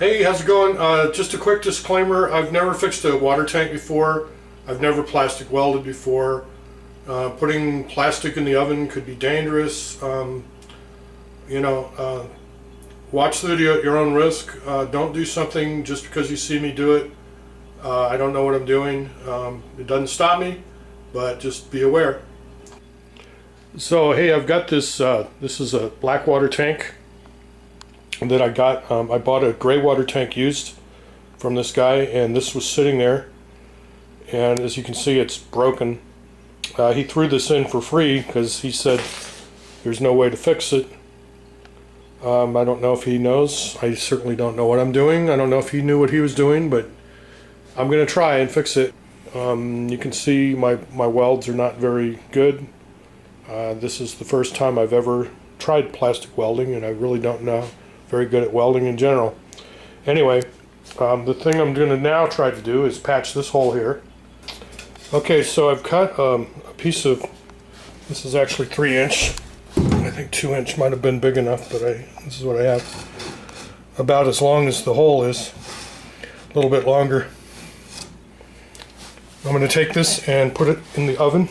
Hey, how's it going? Just a quick disclaimer. I've never fixed a water tank before. I've never plastic welded before. Putting plastic in the oven could be dangerous. Watch the video at your own risk. Don't do something just because you see me do it. I don't know what I'm doing. It doesn't stop me, but just be aware. So hey, I've got this. This is a black water tank that I got. I bought a gray water tank used from this guy, and this was sitting there, and as you can see, it's broken. He threw this in for free because he said there's no way to fix it. I don't know if he knows. I certainly don't know what I'm doing. I don't know if he knew what he was doing, but I'm gonna try and fix it. You can see my welds are not very good. This is the first time I've ever tried plastic welding, and I really don't know very good at welding in general. Anyway, the thing I'm going to now try to do is patch this hole here. Okay, so I've cut a piece of, this is actually 3-inch. I think 2-inch might have been big enough, but this is what I have. About as long as the hole is, a little bit longer. I'm going to take this and put it in the oven.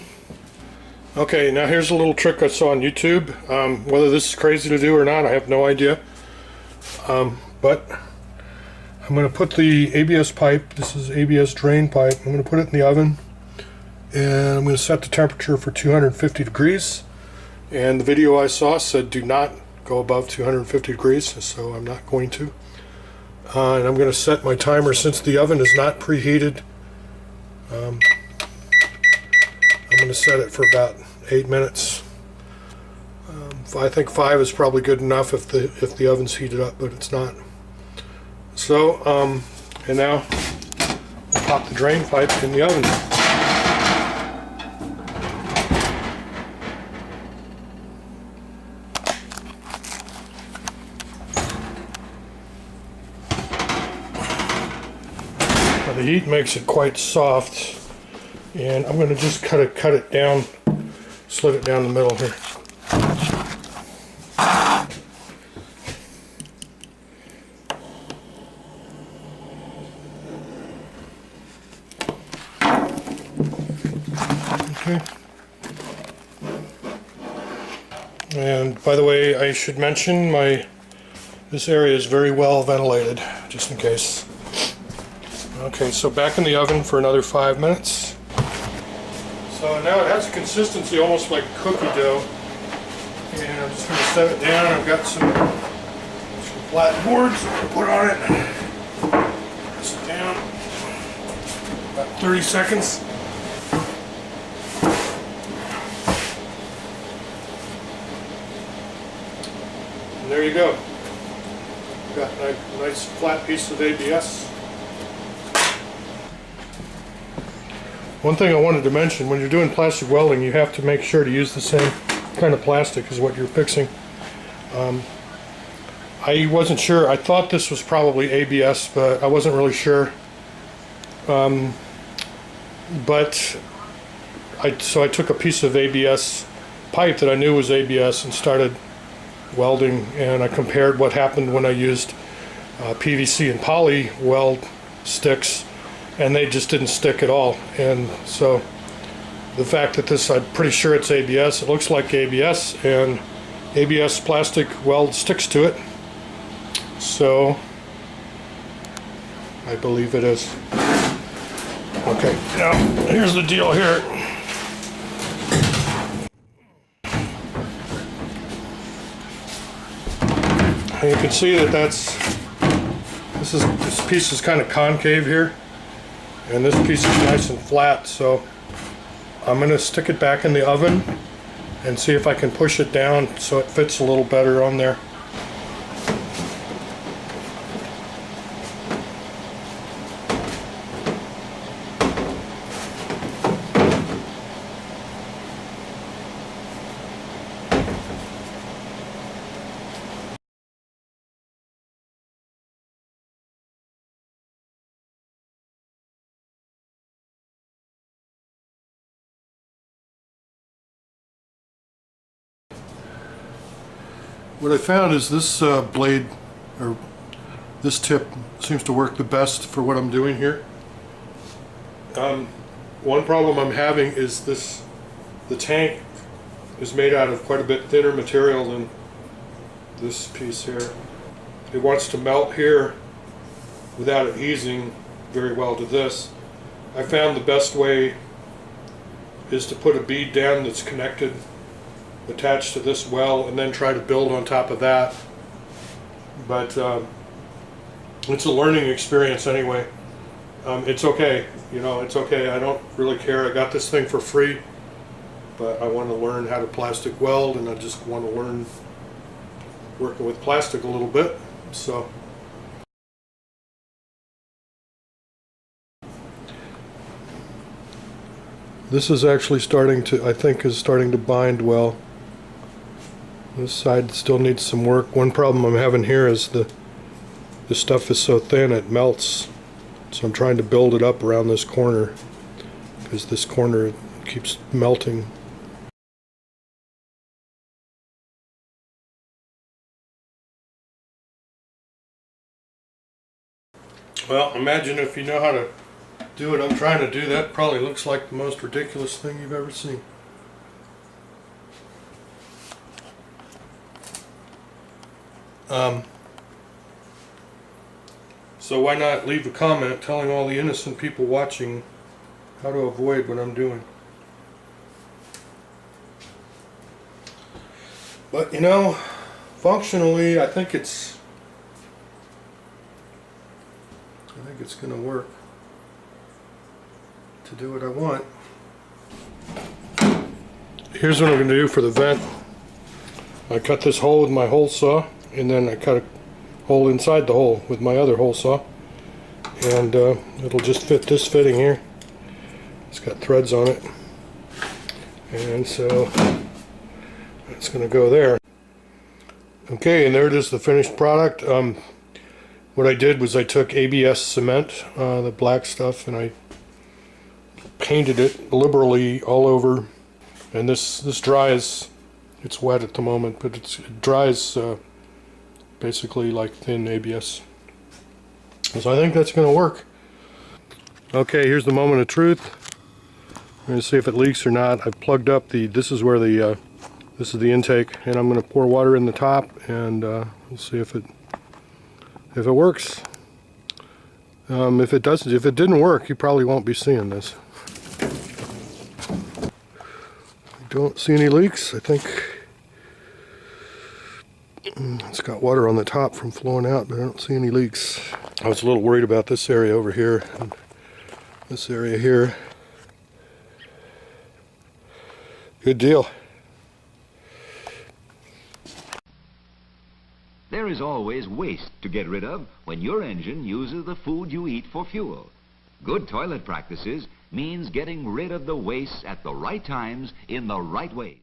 Okay, now here's a little trick I saw on YouTube. Whether this is crazy to do or not, I have no idea. But I'm going to put the ABS pipe, this is ABS drain pipe, I'm going to put it in the oven, and I'm going to set the temperature for 250 degrees. And the video I saw said do not go above 250 degrees, so I'm not going to. And I'm going to set my timer, since the oven is not preheated. I'm going to set it for about 8 minutes. I think 5 is probably good enough if the oven's heated up, but it's not. So, and now I'll pop the drain pipe in the oven. Now the heat makes it quite soft, and I'm going to just cut it down, slit it down the middle here. Okay. And by the way, I should mention this area is very well ventilated, just in case. Okay, so back in the oven for another 5 minutes. So now it has a consistency almost like cookie dough. And I'm just going to set it down. I've got some flat boards I'm going to put on it. Press it down. About 30 seconds. And there you go. Got a nice flat piece of ABS. One thing I wanted to mention, when you're doing plastic welding, you have to make sure to use the same kind of plastic as what you're fixing. I wasn't sure. I thought this was probably ABS, but I wasn't really sure. So I took a piece of ABS pipe that I knew was ABS and started welding, and I compared what happened when I used PVC and poly weld sticks, and they just didn't stick at all. And so the fact that this, I'm pretty sure it's ABS, it looks like ABS, and ABS plastic weld sticks to it, so I believe it is. Okay, now here's the deal here. And you can see that this piece is kind of concave here, and this piece is nice and flat, so I'm going to stick it back in the oven and see if I can push it down so it fits a little better on there. What I found is this blade, or This tip seems to work the best for what I'm doing here. One problem I'm having is the tank is made out of quite a bit thinner material than this piece here. It wants to melt here without it easing very well to this. I found the best way is to put a bead down that's connected, attached to this well, and then try to build on top of that. But it's a learning experience anyway. It's okay, you know, it's okay. I don't really care. I got this thing for free, but I want to learn how to plastic weld, and I just want to learn working with plastic a little bit. So this is actually starting to, I think, is starting to bind well. This side still needs some work. One problem I'm having here is the stuff is so thin it melts. So I'm trying to build it up around this corner, because this corner keeps melting. Well, imagine if you know how to do what I'm trying to do. That probably looks like the most ridiculous thing you've ever seen. So why not leave a comment telling all the innocent people watching how to avoid what I'm doing. But you know, functionally I think it's going to work to do what I want. Here's what I'm going to do for the vent. I cut this hole with my hole saw, and then I cut a hole inside the hole with my other hole saw, and it'll just fit this fitting here. It's got threads on it, and so it's going to go there. Okay, and there it is, the finished product. What I did was I took ABS cement, the black stuff, and I painted it liberally all over. And this dries. It's wet at the moment, but it dries basically like thin ABS. So I think that's going to work. Okay, here's the moment of truth. I'm going to see if it leaks or not. I've plugged up the. This is where the. This is the intake, and I'm going to pour water in the top, and we'll see if it works. If it doesn't, if it didn't work, you probably won't be seeing this. I don't see any leaks. I think it's got water on the top from flowing out, but I don't see any leaks. I was a little worried about this area over here and this area here. Good deal. There is always waste to get rid of when your engine uses the food you eat for fuel. Good toilet practices means getting rid of the waste at the right times in the right ways.